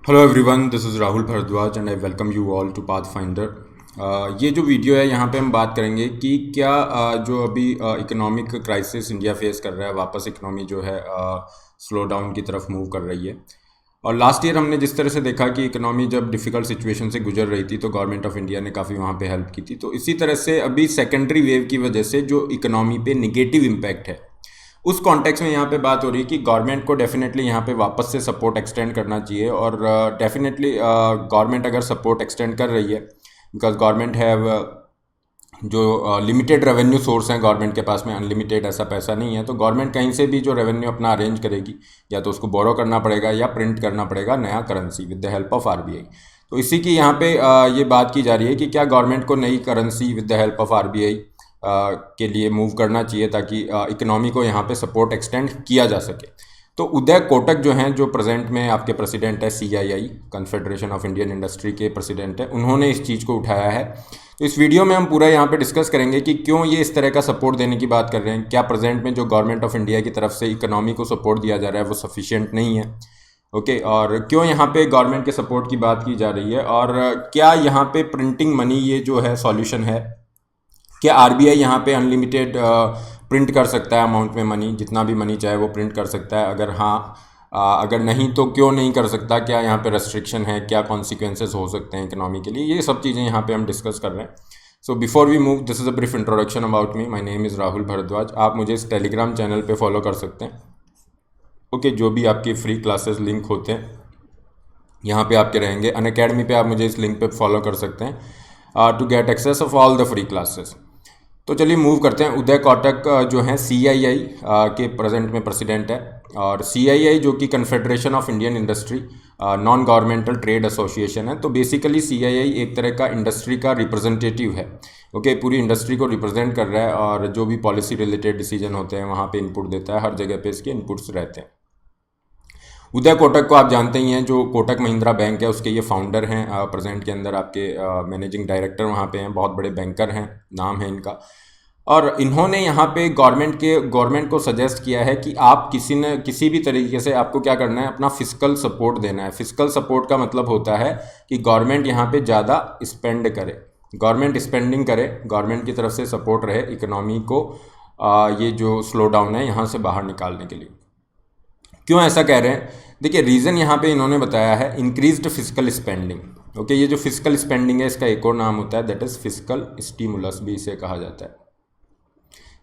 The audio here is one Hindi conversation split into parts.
Hello everyone, this is Rahul Bharadwaj and I welcome you all to Pathfinder. ये जो वीडियो है यहाँ पे हम बात करेंगे कि क्या जो अभी इकोनॉमिक क्राइसिस इंडिया फेस कर रहा है, वापस इकोनॉमी जो है स्लो डाउन की तरफ मूव कर रही है। और लास्ट ईयर हमने जिस तरह से देखा कि इकोनॉमी जब डिफ़िकल्ट सिचुएशन से गुजर रही थी तो गवर्नमेंट ऑफ इंडिया ने काफ़ी वहाँ पे हेल्प की थी। तो इसी तरह से अभी सेकेंडरी वेव की वजह से जो इकोनॉमी पे निगेटिव इम्पैक्ट है, उस कॉन्टेक्स्ट में यहाँ पे बात हो रही है कि गवर्नमेंट को डेफिनेटली यहाँ पे वापस से सपोर्ट एक्सटेंड करना चाहिए। और डेफिनेटली गवर्नमेंट अगर सपोर्ट एक्सटेंड कर रही है, बिकॉज गवर्नमेंट हैव जो लिमिटेड रेवेन्यू सोर्स हैं गवर्नमेंट के पास में, अनलिमिटेड ऐसा पैसा नहीं है, तो गवर्नमेंट कहीं से भी जो रेवेन्यू अपना अरेंज करेगी, या तो उसको बोरो करना पड़ेगा या प्रिंट करना पड़ेगा नया currency with the help of RBI. तो इसी की यहाँ पे ये बात की जा रही है कि क्या गवर्नमेंट को नई currency with the help of RBI के लिए मूव करना चाहिए ताकि इकोनॉमी को यहाँ पे सपोर्ट एक्सटेंड किया जा सके। तो उदय कोटक जो हैं, जो प्रेजेंट में आपके प्रेसिडेंट है, CII confederation of Indian industry के प्रेसिडेंट है, उन्होंने इस चीज़ को उठाया है। तो इस वीडियो में हम पूरा यहाँ पे डिस्कस करेंगे कि क्यों ये इस तरह का सपोर्ट देने की बात कर रहे हैं। क्या प्रेजेंट में जो गवर्नमेंट ऑफ इंडिया की तरफ से इकोनॉमी को सपोर्ट दिया जा रहा है वो सफिशिएंट नहीं है, ओके, और क्यों यहाँ पे गवर्नमेंट के सपोर्ट की बात की जा रही है, और क्या यहाँ पे प्रिंटिंग मनी ये जो है सॉल्यूशन है। क्या आरबीआई यहाँ पे अनलिमिटेड प्रिंट कर सकता है अमाउंट में मनी, जितना भी मनी चाहे वो प्रिंट कर सकता है। अगर हाँ, अगर नहीं तो क्यों नहीं कर सकता, क्या यहाँ पे रेस्ट्रिक्शन है, क्या कॉन्सिक्वेंसेस हो सकते हैं इकोनॉमी के लिए, ये सब चीज़ें यहाँ पे हम डिस्कस कर रहे हैं। So before we move, this is a brief introduction about me. My name is Rahul Bharadwaj. आप मुझे इस टेलीग्राम चैनल पे फॉलो कर सकते हैं, ओके। जो भी आपके फ्री क्लासेस लिंक होते हैं यहाँ पे आपके रहेंगे। अनअकैडमी पे आप मुझे इस लिंक पे फॉलो कर सकते हैं to get access of all the free classes. तो चलिए मूव करते हैं। उदय कोटक जो हैं सीआईआई के प्रेजेंट में प्रेसिडेंट है, और सीआईआई जो कि confederation of Indian industry non governmental trade association है। तो बेसिकली सीआईआई एक तरह का इंडस्ट्री का रिप्रेजेंटेटिव है, ओके। पूरी इंडस्ट्री को रिप्रेजेंट कर रहा है और जो भी पॉलिसी रिलेटेड डिसीजन होते हैं वहाँ पे इनपुट देता है। हर जगह पे इसके इनपुट्स रहते हैं। उदय कोटक को आप जानते ही हैं, जो कोटक महिंद्रा बैंक है उसके ये फाउंडर हैं। प्रेजेंट के अंदर आपके मैनेजिंग डायरेक्टर वहाँ पे हैं, बहुत बड़े बैंकर हैं, नाम है इनका। और इन्होंने यहाँ पे गवर्नमेंट को सजेस्ट किया है कि आप किसी भी तरीके से आपको क्या करना है, अपना फिस्कल सपोर्ट देना है। फिस्कल सपोर्ट का मतलब होता है कि गवर्नमेंट यहाँ पे ज़्यादा स्पेंड करे, गवर्नमेंट स्पेंडिंग करे, गवर्नमेंट की तरफ से सपोर्ट रहे इकोनॉमी को ये जो स्लो डाउन है यहाँ से बाहर निकालने के लिए। क्यों ऐसा कह रहे हैं? देखिए, रीज़न यहाँ पे इन्होंने बताया है इंक्रीज्ड फिजिकल स्पेंडिंग, ओके। ये जो फिजिकल स्पेंडिंग है इसका एक और नाम होता है, दैट इज़ फिजिकल स्टिमुलस भी इसे कहा जाता है।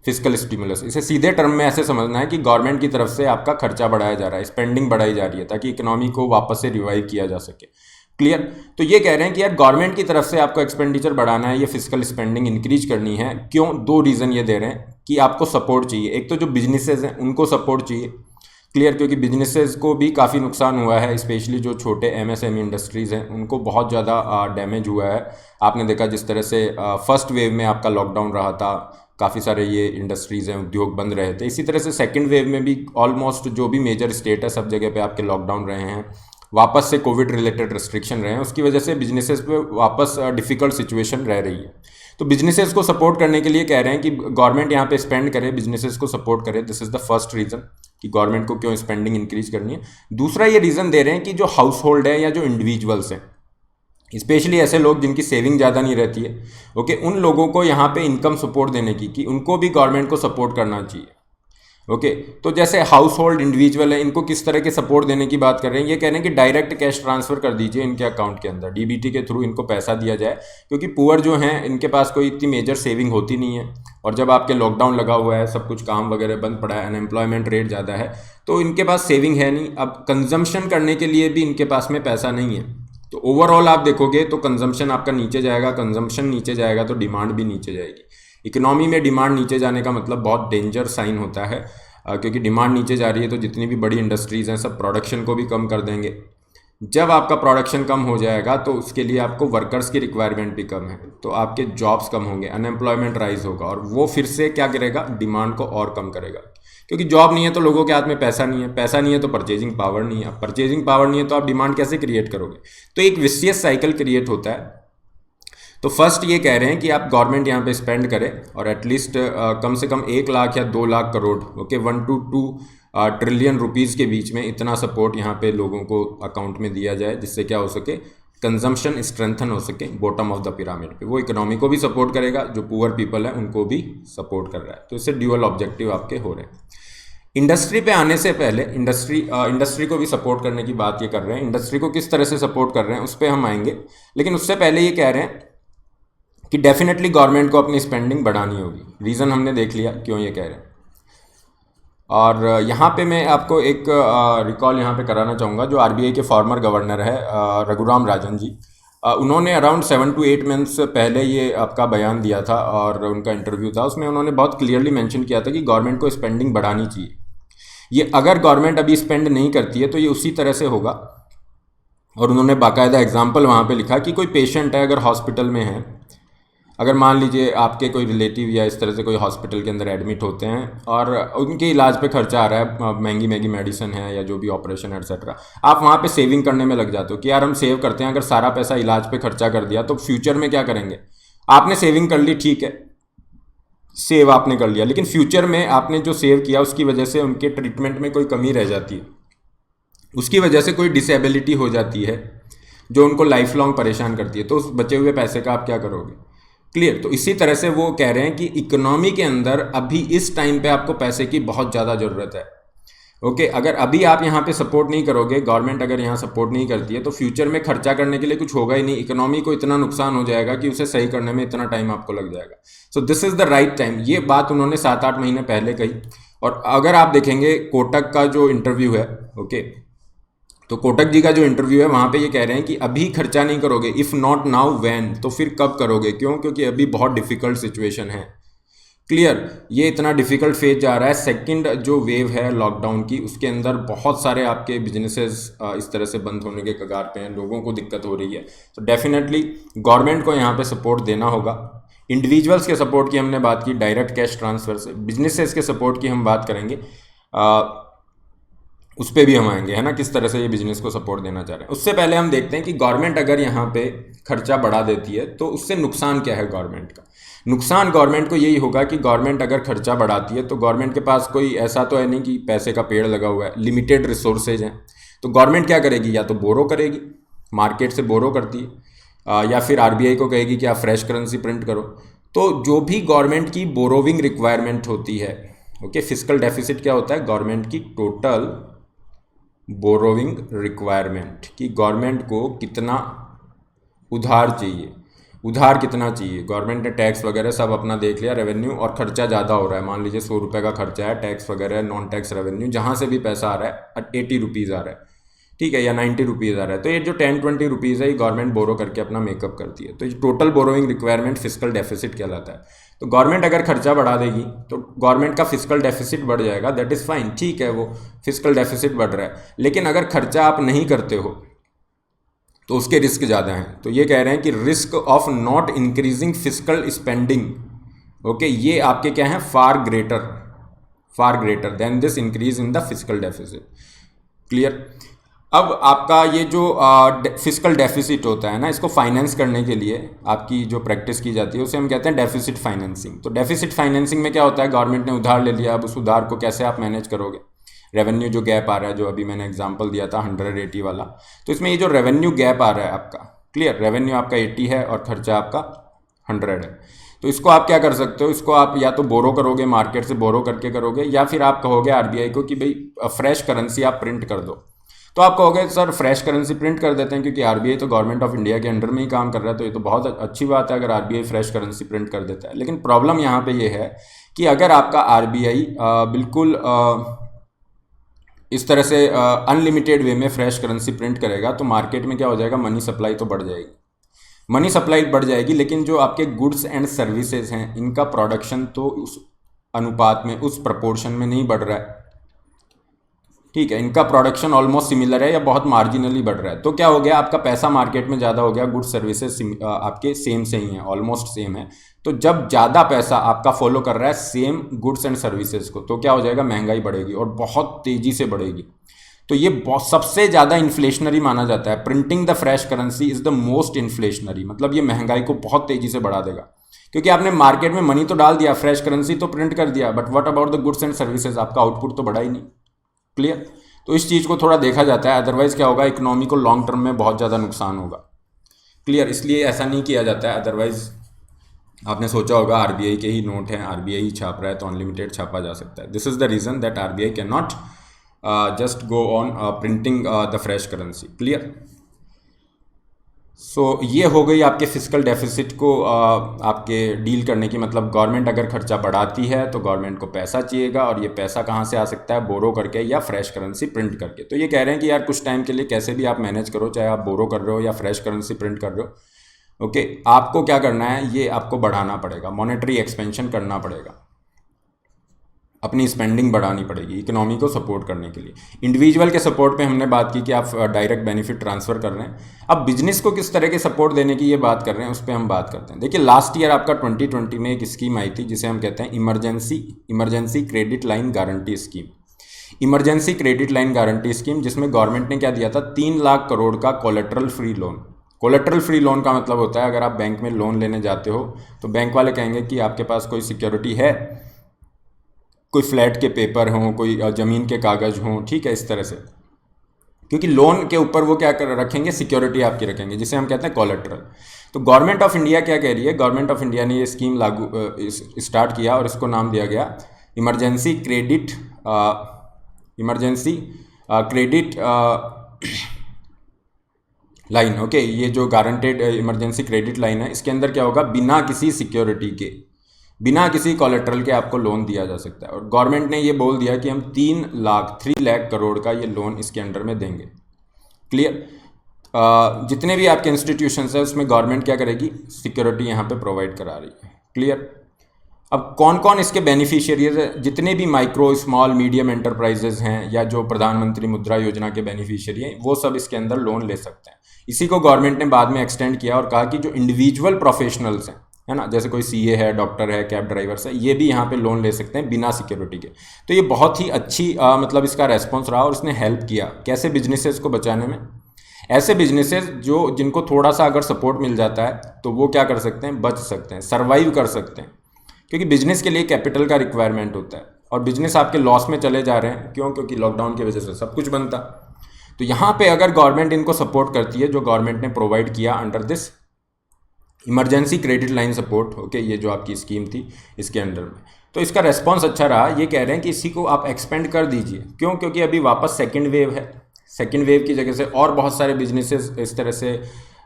फिजिकल स्टिमुलस, इसे सीधे टर्म में ऐसे समझना है कि गवर्नमेंट की तरफ से आपका खर्चा बढ़ाया जा रहा है, स्पेंडिंग बढ़ाई जा रही है ताकि इकोनॉमी को वापस से रिवाइव किया जा सके। क्लियर? तो ये कह रहे हैं कि यार गवर्नमेंट की तरफ से आपको एक्सपेंडिचर बढ़ाना है, ये फिजिकल स्पेंडिंग इंक्रीज करनी है। क्यों? दो रीज़न ये दे रहे हैं कि आपको सपोर्ट चाहिए। एक तो जो बिजनेसेस हैं उनको सपोर्ट चाहिए, क्लियर, क्योंकि बिजनेसेस को भी काफ़ी नुकसान हुआ है, स्पेशली जो छोटे एमएसएमई इंडस्ट्रीज़ हैं उनको बहुत ज़्यादा डैमेज हुआ है। आपने देखा जिस तरह से फर्स्ट वेव में आपका लॉकडाउन रहा था, काफ़ी सारे ये इंडस्ट्रीज़ हैं, उद्योग बंद रहे थे। इसी तरह से सेकंड वेव में भी ऑलमोस्ट जो भी मेजर स्टेट है सब जगह पे आपके लॉकडाउन रहे हैं, वापस से कोविड रिलेटेड रेस्ट्रिक्शन रहे हैं। उसकी वजह से बिजनेसेस पे वापस डिफ़िकल्ट सिचुएशन रह रही है। तो बिजनेसेस को सपोर्ट करने के लिए कह रहे हैं कि गवर्नमेंट यहाँ पे स्पेंड करे, बिजनेसेस को सपोर्ट करे। This is the first reason कि गवर्नमेंट को क्यों स्पेंडिंग इंक्रीज करनी है। दूसरा ये रीज़न दे रहे हैं कि जो हाउस होल्ड है या जो इंडिविजुअल्स हैं, स्पेशली ऐसे लोग जिनकी सेविंग ज़्यादा नहीं रहती है, ओके, उन लोगों को यहाँ पे इनकम सपोर्ट देने की, कि उनको भी गवर्नमेंट को सपोर्ट करना चाहिए, ओके। तो जैसे हाउस होल्ड इंडिविजुअल है, इनको किस तरह के सपोर्ट देने की बात कर रहे हैं? ये कह रहे हैं कि डायरेक्ट कैश ट्रांसफर कर दीजिए इनके अकाउंट के अंदर, डीबीटी के थ्रू इनको पैसा दिया जाए, क्योंकि पुअर जो हैं इनके पास कोई इतनी मेजर सेविंग होती नहीं है। और जब आपके लॉकडाउन लगा हुआ है, सब कुछ काम वगैरह बंद पड़ा है, अनएम्प्लॉयमेंट रेट ज़्यादा है, तो इनके पास सेविंग है नहीं। अब कंजम्पशन करने के लिए भी इनके पास में पैसा नहीं है। तो ओवरऑल आप देखोगे तो कंजम्पशन आपका नीचे जाएगा, कंजम्पशन नीचे जाएगा तो डिमांड भी नीचे जाएगी। इकोनॉमी में डिमांड नीचे जाने का मतलब बहुत डेंजर साइन होता है, क्योंकि डिमांड नीचे जा रही है तो जितनी भी बड़ी इंडस्ट्रीज़ हैं सब प्रोडक्शन को भी कम कर देंगे। जब आपका प्रोडक्शन कम हो जाएगा तो उसके लिए आपको वर्कर्स की रिक्वायरमेंट भी कम है, तो आपके जॉब्स कम होंगे, अनएम्प्लॉयमेंट राइज होगा, और वो फिर से क्या करेगा, डिमांड को और कम करेगा। क्योंकि जॉब नहीं है तो लोगों के हाथ में पैसा नहीं है, पैसा नहीं है तो परचेजिंग पावर नहीं है, अब परचेजिंग पावर नहीं है तो आप डिमांड कैसे क्रिएट करोगे? तो एक विशियस साइकिल क्रिएट होता है। तो फर्स्ट ये कह रहे हैं कि आप गवर्नमेंट यहाँ पे स्पेंड करें, और एटलीस्ट कम से कम 1 लाख या 2 lakh crore, okay, 1 to 2 trillion rupees के बीच में इतना सपोर्ट यहाँ पे लोगों को अकाउंट में दिया जाए, जिससे क्या हो सके, कंजम्पशन स्ट्रेंथन हो सके बॉटम ऑफ द पिरामिड पे। वो इकोनॉमी को भी सपोर्ट करेगा, जो पुअर पीपल है उनको भी सपोर्ट कर रहा है। तो इससे ड्यूअल ऑब्जेक्टिव आपके हो रहे हैं। इंडस्ट्री पे आने से पहले इंडस्ट्री को भी सपोर्ट करने की बात ये कर रहे हैं। इंडस्ट्री को किस तरह से सपोर्ट कर रहे हैं उस पर हम आएंगे, लेकिन उससे पहले ये कह रहे हैं कि डेफिनेटली गवर्नमेंट को अपनी स्पेंडिंग बढ़ानी होगी। रीज़न हमने देख लिया क्यों ये कह रहे हैं। और यहाँ पे मैं आपको एक रिकॉल यहाँ पे कराना चाहूँगा। जो आरबीआई के फॉर्मर गवर्नर है रघुराम राजन जी, उन्होंने अराउंड 7 to 8 मंथ्स पहले ये आपका बयान दिया था और उनका इंटरव्यू था। उसमें उन्होंने बहुत क्लियरली मेंशन किया था कि गवर्नमेंट को स्पेंडिंग बढ़ानी चाहिए। ये अगर गवर्नमेंट अभी स्पेंड नहीं करती है तो ये उसी तरह से होगा। और उन्होंने बाकायदा एग्जाम्पल वहाँ पे लिखा कि कोई पेशेंट है, अगर हॉस्पिटल में है, अगर मान लीजिए आपके कोई रिलेटिव या इस तरह से कोई हॉस्पिटल के अंदर एडमिट होते हैं और उनके इलाज पे खर्चा आ रहा है, महंगी महंगी मेडिसिन है या जो भी ऑपरेशन एटसेट्रा, आप वहाँ पे सेविंग करने में लग जाते हो कि यार हम सेव करते हैं। अगर सारा पैसा इलाज पे खर्चा कर दिया तो फ्यूचर में क्या करेंगे? आपने सेविंग कर ली, ठीक है, सेव आपने कर लिया, लेकिन फ्यूचर में आपने जो सेव किया उसकी वजह से उनके ट्रीटमेंट में कोई कमी रह जाती है, उसकी वजह से कोई डिसेबिलिटी हो जाती है जो उनको लाइफ लॉन्ग परेशान करती है, तो उस बचे हुए पैसे का आप क्या करोगे? क्लियर। तो इसी तरह से वो कह रहे हैं कि इकोनॉमी के अंदर अभी इस टाइम पे आपको पैसे की बहुत ज़्यादा ज़रूरत है। ओके, अगर अभी आप यहाँ पे सपोर्ट नहीं करोगे, गवर्नमेंट अगर यहाँ सपोर्ट नहीं करती है, तो फ्यूचर में खर्चा करने के लिए कुछ होगा ही नहीं। इकोनॉमी को इतना नुकसान हो जाएगा कि उसे सही करने में इतना टाइम आपको लग जाएगा। So this is the right time. ये बात उन्होंने 7-8 महीने पहले कही। और अगर आप देखेंगे कोटक का जो इंटरव्यू है, ओके, तो कोटक जी का जो इंटरव्यू है वहाँ पे ये कह रहे हैं कि अभी खर्चा नहीं करोगे, इफ़ नॉट नाउ व्हेन, तो फिर कब करोगे? क्यों? क्योंकि अभी बहुत डिफिकल्ट सिचुएशन है। क्लियर। ये इतना डिफिकल्ट फेज जा रहा है। सेकंड जो वेव है लॉकडाउन की, उसके अंदर बहुत सारे आपके बिजनेसेस इस तरह से बंद होने के कगार पे हैं, लोगों को दिक्कत हो रही है। तो डेफिनेटली गवर्नमेंट को यहाँ पे सपोर्ट देना होगा। इंडिविजुअल्स के सपोर्ट की हमने बात की, डायरेक्ट कैश ट्रांसफर से। बिजनेसेस के सपोर्ट की हम बात करेंगे, उस पर भी हम आएंगे, है ना, किस तरह से ये बिजनेस को सपोर्ट देना चाह रहे हैं। उससे पहले हम देखते हैं कि गवर्नमेंट अगर यहाँ पे खर्चा बढ़ा देती है तो उससे नुकसान क्या है गवर्नमेंट का। नुकसान गवर्नमेंट को यही होगा कि गवर्नमेंट अगर खर्चा बढ़ाती है तो गवर्नमेंट के पास कोई ऐसा तो है नहीं कि पैसे का पेड़ लगा हुआ है, लिमिटेड रिसोर्सेज हैं। तो गवर्नमेंट क्या करेगी? या तो बोरो करेगी, मार्केट से बोरो करती है, या फिर आरबीआई को कहेगी कि आप फ्रेश करेंसी प्रिंट करो। तो जो भी गवर्नमेंट की बोरोविंग रिक्वायरमेंट होती है, ओके, फिस्कल डेफिसिट क्या होता है? गवर्नमेंट की टोटल बोरोविंग रिक्वायरमेंट, कि गवर्नमेंट को कितना उधार चाहिए, उधार कितना चाहिए। गवर्नमेंट ने टैक्स वगैरह सब अपना देख लिया, रेवेन्यू, और खर्चा ज़्यादा हो रहा है। मान लीजिए 100 रुपये का खर्चा है, टैक्स वगैरह, नॉन टैक्स रेवेन्यू, जहाँ से भी पैसा आ रहा है 80 रुपीज़ आ रहा है, ठीक है, या 90 रुपीज़ आ रहा है। तो ये जो 10-20 रुपीज़ है ये गवर्नमेंट बोरो करके अपना मेकअप करती है। तो ये total borrowing requirement fiscal deficit कहलाता है। तो गवर्नमेंट अगर खर्चा बढ़ा देगी तो गवर्नमेंट का फिस्कल डेफिसिट बढ़ जाएगा, दैट इज़ फाइन, ठीक है, वो फिस्कल डेफिसिट बढ़ रहा है। लेकिन अगर खर्चा आप नहीं करते हो तो उसके रिस्क ज़्यादा हैं। तो ये कह रहे हैं कि risk of not increasing fiscal spending, okay, ये आपके क्या है? Far greater than this increase in the fiscal deficit. Clear. अब आपका ये जो फिस्कल डेफिसिट होता है ना, इसको फाइनेंस करने के लिए आपकी जो प्रैक्टिस की जाती है उसे हम कहते हैं डेफिसिट फाइनेंसिंग। तो डेफिसिट फाइनेंसिंग में क्या होता है? गवर्नमेंट ने उधार ले लिया, अब उस उधार को कैसे आप मैनेज करोगे? रेवेन्यू जो गैप आ रहा है, जो अभी मैंने एग्जांपल दिया था 180 वाला, तो इसमें ये जो रेवेन्यू गैप आ रहा है आपका, क्लियर, रेवेन्यू आपका 80 है और खर्चा आपका 100 है। तो इसको आप क्या कर सकते हो? इसको आप या तो बोरो करोगे, मार्केट से बोरो करके करोगे, या फिर आप कहोगे आरबीआई को कि भाई फ्रेश करेंसी आप प्रिंट कर दो। तो आप कहोगे सर फ्रेश करेंसी प्रिंट कर देते हैं, क्योंकि आरबीआई तो गवर्नमेंट ऑफ इंडिया के अंडर में ही काम कर रहा है, तो ये तो बहुत अच्छी बात है अगर आरबीआई फ्रेश करेंसी प्रिंट कर देता है। लेकिन प्रॉब्लम यहाँ पे ये है कि अगर आपका आरबीआई बिल्कुल इस तरह से अनलिमिटेड वे में फ्रेश करेंसी प्रिंट करेगा तो मार्केट में क्या हो जाएगा? मनी सप्लाई तो बढ़ जाएगी, मनी सप्लाई बढ़ जाएगी, लेकिन जो आपके गुड्स एंड सर्विसेज हैं इनका प्रोडक्शन तो उस अनुपात में, उस प्रपोर्शन में नहीं बढ़ रहा है, ठीक है। इनका प्रोडक्शन ऑलमोस्ट सिमिलर है या बहुत मार्जिनली बढ़ रहा है। तो क्या हो गया? आपका पैसा मार्केट में ज़्यादा हो गया, गुड्स सर्विसेज आपके सेम से ही हैं, ऑलमोस्ट सेम है। तो जब ज़्यादा पैसा आपका फॉलो कर रहा है सेम गुड्स एंड सर्विसेज को, तो क्या हो जाएगा? महंगाई बढ़ेगी और बहुत तेज़ी से बढ़ेगी। तो ये सबसे ज़्यादा इन्फ्लेशनरी माना जाता है। Printing the fresh currency is the most inflationary, मतलब ये महंगाई को बहुत तेज़ी से बढ़ा देगा, क्योंकि आपने मार्केट में मनी तो डाल दिया, फ्रेश करेंसी तो प्रिंट कर दिया, but what about the goods and services? आपका आउटपुट तो बढ़ा ही नहीं। क्लियर। तो इस चीज़ को थोड़ा देखा जाता है, अदरवाइज़ क्या होगा, इकोनॉमी को लॉन्ग टर्म में बहुत ज़्यादा नुकसान होगा। क्लियर, इसलिए ऐसा नहीं किया जाता है। अदरवाइज़ आपने सोचा होगा आरबीआई के ही नोट हैं, आरबीआई ही छाप रहा है तो अनलिमिटेड छापा जा सकता है। This is the reason that RBI can not just go on printing the fresh currency. Clear. So ये हो गई आपके फिजिकल डेफिसिट को आपके डील करने की, मतलब गवर्नमेंट अगर खर्चा बढ़ाती है तो गवर्नमेंट को पैसा चाहिएगा, और ये पैसा कहाँ से आ सकता है, बोरो करके या फ्रेश करेंसी प्रिंट करके। तो ये कह रहे हैं कि यार कुछ टाइम के लिए कैसे भी आप मैनेज करो, चाहे आप बोरो कर रहे हो या फ्रेश करेंसी प्रिंट कर रहे हो, ओके, आपको क्या करना है, ये आपको बढ़ाना पड़ेगा, मॉनेटरी एक्सपेंशन करना पड़ेगा, अपनी स्पेंडिंग बढ़ानी पड़ेगी इकोनॉमी को सपोर्ट करने के लिए। इंडिविजुअल के सपोर्ट पे हमने बात की कि आप डायरेक्ट बेनिफिट ट्रांसफ़र कर रहे हैं। अब बिजनेस को किस तरह के सपोर्ट देने की ये बात कर रहे हैं, उस पर हम बात करते हैं। देखिए, लास्ट ईयर आपका 2020 में एक स्कीम आई थी जिसे हम कहते हैं emergency credit line guarantee scheme. Emergency credit line guarantee scheme, जिसमें गवर्नमेंट ने क्या दिया था, 3 लाख करोड़ का collateral free loan. Collateral free loan का मतलब होता है, अगर आप बैंक में लोन लेने जाते हो तो बैंक वाले कहेंगे कि आपके पास कोई सिक्योरिटी है, कोई फ्लैट के पेपर हों, कोई ज़मीन के कागज़ हों, ठीक है, इस तरह से, क्योंकि लोन के ऊपर वो क्या कर रखेंगे, सिक्योरिटी आपकी रखेंगे, जिसे हम कहते हैं कोलेट्रल। तो गवर्नमेंट ऑफ इंडिया क्या कह रही है, गवर्नमेंट ऑफ इंडिया ने ये स्कीम स्टार्ट किया और इसको नाम दिया गया इमरजेंसी क्रेडिट लाइन। ओके, ये जो गारंटेड इमरजेंसी क्रेडिट लाइन है, इसके अंदर क्या होगा, बिना किसी सिक्योरिटी के, बिना किसी कोलेट्रल के आपको लोन दिया जा सकता है। और गवर्नमेंट ने ये बोल दिया कि हम 3 लाख करोड़ का ये लोन इसके अंडर में देंगे। क्लियर। जितने भी आपके इंस्टीट्यूशंस है उसमें गवर्नमेंट क्या करेगी, सिक्योरिटी यहाँ पे प्रोवाइड करा रही है। क्लियर। अब कौन कौन इसके बेनिफिशियरीज है, जितने भी माइक्रो स्मॉल मीडियम एंटरप्राइजेज हैं या जो प्रधानमंत्री मुद्रा योजना के बेनिफिशियरी हैं, वो सब इसके अंदर लोन ले सकते हैं। इसी को गवर्नमेंट ने बाद में एक्सटेंड किया और कहा कि जो इंडिविजुअल प्रोफेशनल्स हैं, है ना, जैसे कोई सीए है, डॉक्टर है, कैब ड्राइवर्स है, ये भी यहाँ पे लोन ले सकते हैं बिना सिक्योरिटी के। तो ये बहुत ही अच्छी मतलब इसका रेस्पॉन्स रहा और इसने हेल्प किया कैसे बिजनेसेस को बचाने में। ऐसे बिजनेसेस जिनको थोड़ा सा अगर सपोर्ट मिल जाता है तो वो क्या कर सकते हैं, बच सकते हैं, सर्वाइव कर सकते हैं, क्योंकि बिजनेस के लिए कैपिटल का रिक्वायरमेंट होता है। और बिजनेस आपके लॉस में चले जा रहे हैं, क्यों, क्योंकि लॉकडाउन की वजह से सब कुछ बनता। तो यहाँ पे अगर गवर्नमेंट इनको सपोर्ट करती है, जो गवर्नमेंट ने प्रोवाइड किया under this emergency credit line support, okay, ये जो आपकी स्कीम थी इसके अंडर में, तो इसका रेस्पॉन्स अच्छा रहा। ये कह रहे हैं कि इसी को आप एक्सपेंड कर दीजिए, क्यों, क्योंकि अभी वापस सेकेंड वेव है। सेकेंड वेव की जगह से और बहुत सारे बिजनेसेस इस तरह से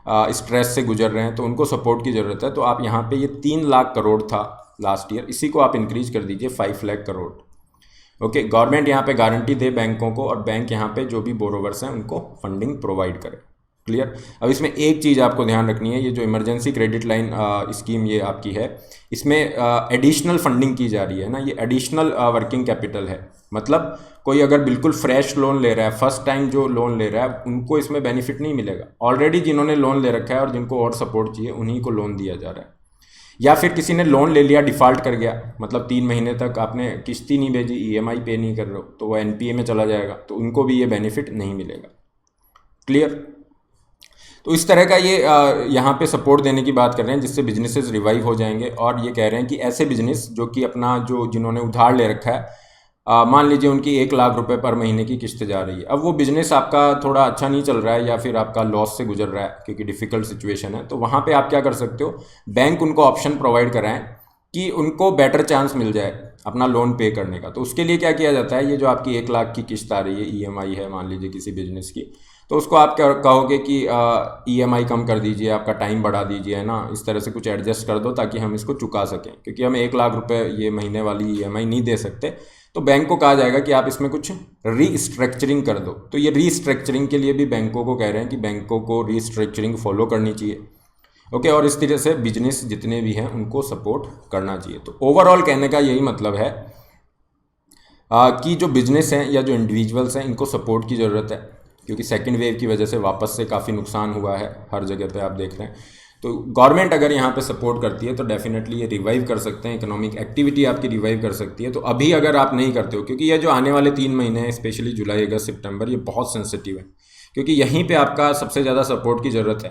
स्ट्रेस से गुजर रहे हैं, तो उनको सपोर्ट की ज़रूरत है। तो आप यहाँ पे ये 3 लाख करोड़ था लास्ट ईयर, इसी को आप इंक्रीज कर दीजिए 5 लाख करोड़। ओके, गवर्नमेंट यहाँ पे गारंटी दे बैंकों को, और बैंक यहाँ पे जो भी बोरोवर्स हैं उनको फंडिंग प्रोवाइड करे। क्लियर। अब इसमें एक चीज़ आपको ध्यान रखनी है, ये जो इमरजेंसी क्रेडिट लाइन स्कीम ये आपकी है, इसमें एडिशनल फंडिंग की जा रही है ना, ये एडिशनल वर्किंग कैपिटल है। मतलब कोई अगर बिल्कुल फ्रेश लोन ले रहा है, फर्स्ट टाइम जो लोन ले रहा है, उनको इसमें बेनिफिट नहीं मिलेगा। ऑलरेडी जिन्होंने लोन ले रखा है और जिनको और सपोर्ट चाहिए, उन्हीं को लोन दिया जा रहा है। या फिर किसी ने लोन ले लिया, डिफ़ॉल्ट कर गया, मतलब 3 महीने तक आपने किश्त ही नहीं भेजी, ईएमआई पे नहीं कर रहे हो, तो वो एनपीए में चला जाएगा, तो उनको भी ये बेनिफिट नहीं मिलेगा। क्लियर। तो इस तरह का ये यहाँ पे सपोर्ट देने की बात कर रहे हैं, जिससे बिजनेसेस रिवाइव हो जाएंगे। और ये कह रहे हैं कि ऐसे बिजनेस जो कि अपना जिन्होंने उधार ले रखा है, मान लीजिए उनकी 1 लाख रुपए पर महीने की किस्त जा रही है, अब वो बिजनेस आपका थोड़ा अच्छा नहीं चल रहा है या फिर आपका लॉस से गुजर रहा है क्योंकि डिफ़िकल्ट सिचुएशन है, तो वहाँ पे आप क्या कर सकते हो, बैंक उनको ऑप्शन प्रोवाइड कराएं कि उनको बेटर चांस मिल जाए अपना लोन पे करने का। तो उसके लिए क्या किया जाता है, ये जो आपकी 1 लाख की किस्त आ रही है, ईएमआई है मान लीजिए किसी बिजनेस की, तो उसको आप क्या कहोगे कि ईएमआई कम कर दीजिए, आपका टाइम बढ़ा दीजिए, है ना, इस तरह से कुछ एडजस्ट कर दो ताकि हम इसको चुका सकें, क्योंकि हम 1 लाख रुपए ये महीने वाली ईएमआई नहीं दे सकते। तो बैंक को कहा जाएगा कि आप इसमें कुछ रीस्ट्रक्चरिंग कर दो। तो ये रीस्ट्रक्चरिंग के लिए भी बैंकों को कह रहे हैं कि बैंकों को रीस्ट्रक्चरिंग फॉलो करनी चाहिए। ओके, और इस तरह से बिजनेस जितने भी हैं उनको सपोर्ट करना चाहिए। तो ओवरऑल कहने का यही मतलब है कि जो बिजनेस हैं या जो इंडिविजुअल्स हैं, इनको सपोर्ट की ज़रूरत है, क्योंकि सेकेंड वेव की वजह से वापस से काफ़ी नुकसान हुआ है हर जगह पे आप देख रहे हैं। तो गवर्नमेंट अगर यहाँ पे सपोर्ट करती है तो डेफिनेटली ये रिवाइव कर सकते हैं, इकोनॉमिक एक्टिविटी आपकी रिवाइव कर सकती है। तो अभी अगर आप नहीं करते हो, क्योंकि ये जो आने वाले 3 महीने हैं, स्पेशली जुलाई, अगस्त, सितंबर, ये बहुत सेंसिटिव है, क्योंकि यहीं पे आपका सबसे ज़्यादा सपोर्ट की ज़रूरत है।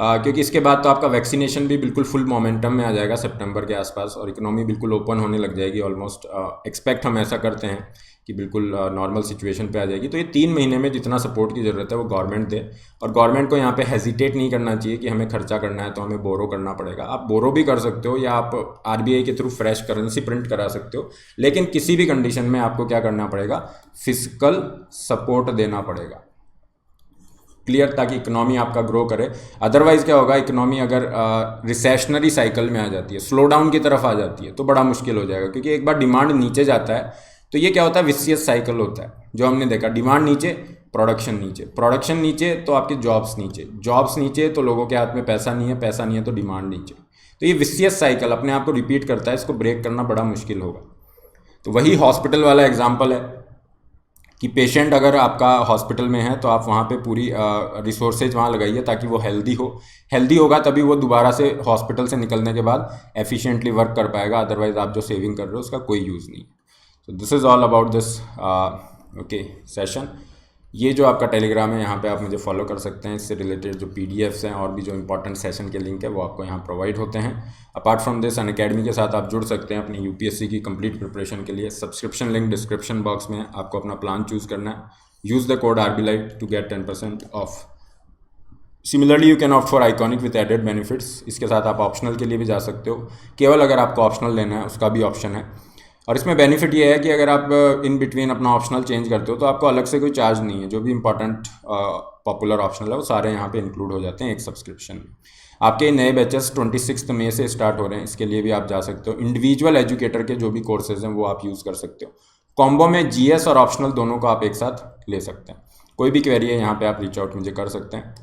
क्योंकि इसके बाद तो आपका वैक्सीनेशन भी बिल्कुल फुल मोमेंटम में आ जाएगा सितंबर के आसपास और इकोनॉमी बिल्कुल ओपन होने लग जाएगी ऑलमोस्ट। एक्सपेक्ट हम ऐसा करते हैं कि बिल्कुल नॉर्मल सिचुएशन पे आ जाएगी। तो ये 3 महीने में जितना सपोर्ट की ज़रूरत है वो गवर्नमेंट दे, और गवर्नमेंट को यहाँ पे हेजिटेट नहीं करना चाहिए कि हमें खर्चा करना है तो हमें बोरो करना पड़ेगा। आप बोरो भी कर सकते हो या आप आरबीआई के थ्रू फ्रेश करेंसी प्रिंट करा सकते हो, लेकिन किसी भी कंडीशन में आपको क्या करना पड़ेगा, फिजिकल सपोर्ट देना पड़ेगा। क्लियर, ताकि इकोनॉमी आपका ग्रो करे। अदरवाइज क्या होगा, इकोनॉमी अगर रिसेशनरी साइकिल में आ जाती है, स्लो डाउन की तरफ आ जाती है, तो बड़ा मुश्किल हो जाएगा। क्योंकि एक बार डिमांड नीचे जाता है तो ये क्या होता है, विशियस साइकिल होता है जो हमने देखा। डिमांड नीचे, प्रोडक्शन नीचे, प्रोडक्शन नीचे तो आपके जॉब्स नीचे, जॉब्स नीचे तो लोगों के हाथ में पैसा नहीं है, पैसा नहीं है तो डिमांड नीचे। तो ये विशियस साइकिल अपने आप को रिपीट करता है, इसको ब्रेक करना बड़ा मुश्किल होगा। तो वही हॉस्पिटल वाला एग्जाम्पल है कि पेशेंट अगर आपका हॉस्पिटल में है तो आप वहाँ पे पूरी रिसोर्सेज वहाँ लगाइए ताकि वो हेल्दी हो। हेल्दी होगा तभी वो दोबारा से हॉस्पिटल से निकलने के बाद एफिशिएंटली वर्क कर पाएगा। अदरवाइज आप जो सेविंग कर रहे हो उसका कोई यूज़ नहीं। So this is all about this okay session. ये जो आपका टेलीग्राम है यहाँ पे आप मुझे फॉलो कर सकते हैं। इससे रिलेटेड जो पीडीएफ्स हैं और भी जो इंपॉर्टेंट सेशन के लिंक है वो आपको यहाँ प्रोवाइड होते हैं। अपार्ट फ्रॉम दिस अनअकैडमी के साथ आप जुड़ सकते हैं अपनी यूपीएससी की कंप्लीट प्रिपरेशन के लिए। सब्सक्रिप्शन लिंक डिस्क्रिप्शन बॉक्स में, आपको अपना प्लान चूज़ करना है। Use the code RBLITE to get 10% off. Similarly you can opt for iconic with added benefits. इसके साथ आप ऑप्शनल के लिए भी जा सकते हो, केवल अगर आपको ऑप्शनल लेना है उसका भी ऑप्शन है। और इसमें बेनिफिट ये है कि अगर आप इन बिटवीन अपना ऑप्शनल चेंज करते हो तो आपको अलग से कोई चार्ज नहीं है। जो भी इंपॉर्टेंट पॉपुलर ऑप्शनल है वो सारे यहाँ पे इंक्लूड हो जाते हैं एक सब्सक्रिप्शन में। आपके नए बैचेस 26 मई से स्टार्ट हो रहे हैं, इसके लिए भी आप जा सकते हो। इंडिविजुअल एजुकेटर के जो भी कोर्सेज हैं वो आप यूज़ कर सकते हो। कॉम्बो में जीएस और ऑप्शनल दोनों को आप एक साथ ले सकते हैं। कोई भी क्वेरी है यहाँ पे आप रीच आउट मुझे कर सकते हैं।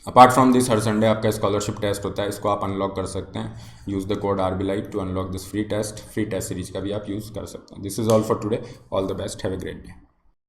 अपार्ट फ्रॉम दिस हर संडे आपका स्कॉलरशिप टेस्ट होता है, इसको आप अनलॉक कर सकते हैं। Use the code RBLITE to unlock this free test series का भी आप यूज़ कर सकते हैं। This is all for today. All the best, have a great day.